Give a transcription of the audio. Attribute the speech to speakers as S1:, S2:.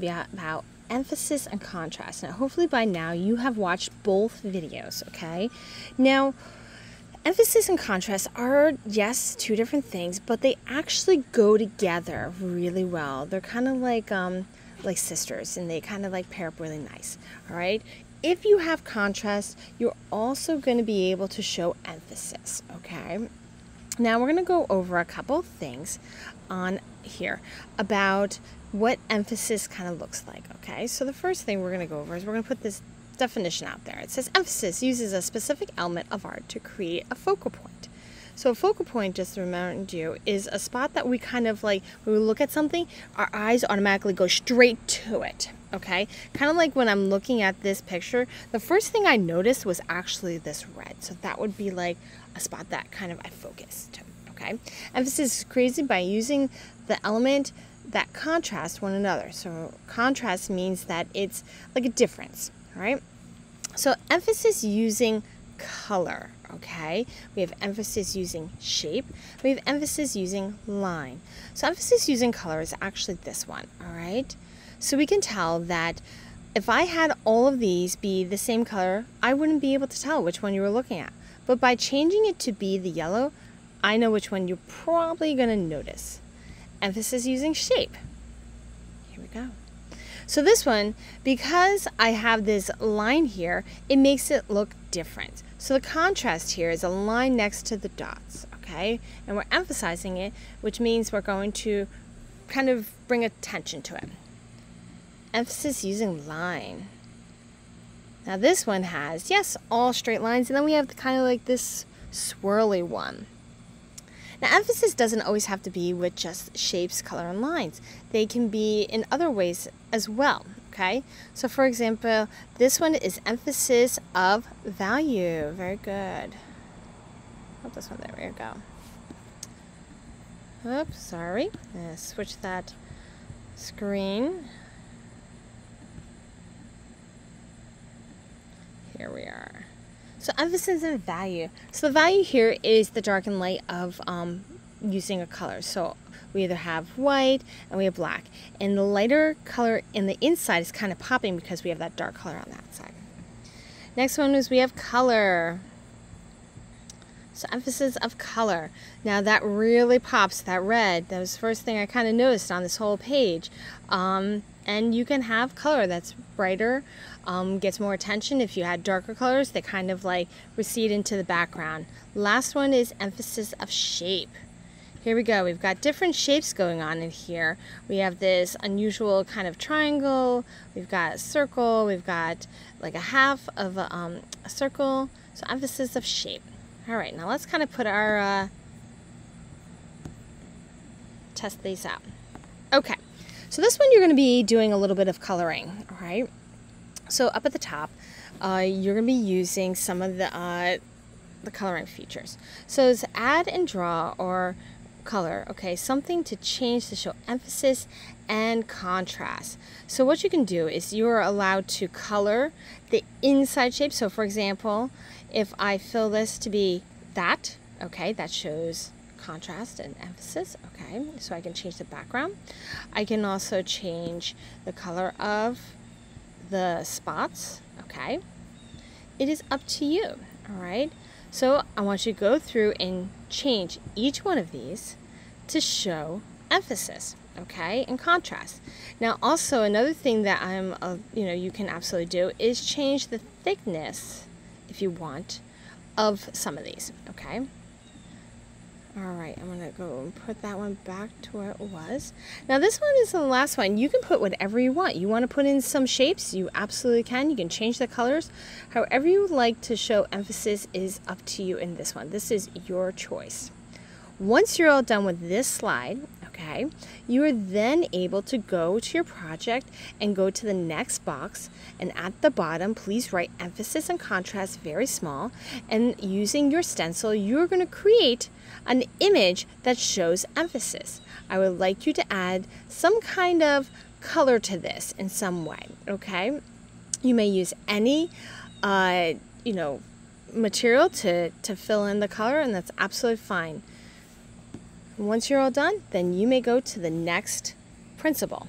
S1: about emphasis and contrast. Now, hopefully by now you have watched both videos, okay? Now, emphasis and contrast are, yes, two different things, but they actually go together really well. They're kind of like sisters, and they kind of like pair up really nice, all right? If you have contrast, you're also going to be able to show emphasis, okay? Now we're going to go over a couple of things on here about what emphasis kind of looks like, okay? So the first thing we're going to go over is we're going to put this definition out there. It says emphasis uses a specific element of art to create a focal point. So a focal point, just to remind you, is a spot that we kind of like, when we look at something, our eyes automatically go straight to it, okay? Kind of like when I'm looking at this picture, the first thing I noticed was actually this red. So that would be like a spot that kind of I focused to, okay? Emphasis is created by using the element that contrast one another. So contrast means that it's like a difference, all right? So emphasis using color, okay? We have emphasis using shape. We have emphasis using line. So emphasis using color is actually this one, all right? So we can tell that if I had all of these be the same color, I wouldn't be able to tell which one you were looking at. But by changing it to be the yellow, I know which one you're probably going to notice. Emphasis using shape. Here we go. So this one, because I have this line here, it makes it look different. So the contrast here is a line next to the dots, okay? And we're emphasizing it, which means we're going to kind of bring attention to it. Emphasis using line. Now this one has, yes, all straight lines, and then we have kind of like this swirly one. Now, emphasis doesn't always have to be with just shapes, color, and lines. They can be in other ways as well, okay? So, for example, this one is emphasis of value. Very good. Oh, this one, there we go. Oops, sorry. Switch that screen. Here we are. So emphasis and value. So the value here is the dark and light of using a color. So we either have white and we have black. And the lighter color in the inside is kind of popping because we have that dark color on that side. Next one is we have color. So emphasis of color. Now that really pops, that red. That was the first thing I kind of noticed on this whole page. And you can have color that's brighter, gets more attention. If you had darker colors, they kind of like recede into the background. Last one is emphasis of shape. Here we go. We've got different shapes going on in here. We have this unusual kind of triangle. We've got a circle. We've got like a half of a circle. So emphasis of shape. All right, now let's kind of put our, test these out. Okay. So this one you're going to be doing a little bit of coloring, all right? So up at the top, you're going to be using some of the coloring features. So it's add and draw or color, okay? Something to change to show emphasis and contrast. So what you can do is you're allowed to color the inside shape. So for example, if I fill this to be that, okay, that shows contrast and emphasis, okay? So I can change the background. I can also change the color of the spots, okay? It is up to you, all right? So I want you to go through and change each one of these to show emphasis, okay, and contrast. Now also another thing that you can absolutely do is change the thickness, if you want, of some of these, okay? All right, I'm gonna go and put that one back to where it was. Now this one is the last one. You can put whatever you want. You want to put in some shapes, you absolutely can. You can change the colors. However you would like to show emphasis is up to you in this one. This is your choice. Once you're all done with this slide, okay, you are then able to go to your project and go to the next box, and at the bottom please write emphasis and contrast very small, and using your stencil you're going to create an image that shows emphasis. I would like you to add some kind of color to this in some way, okay? You may use any material to fill in the color, and that's absolutely fine. Once you're all done, then you may go to the next principle.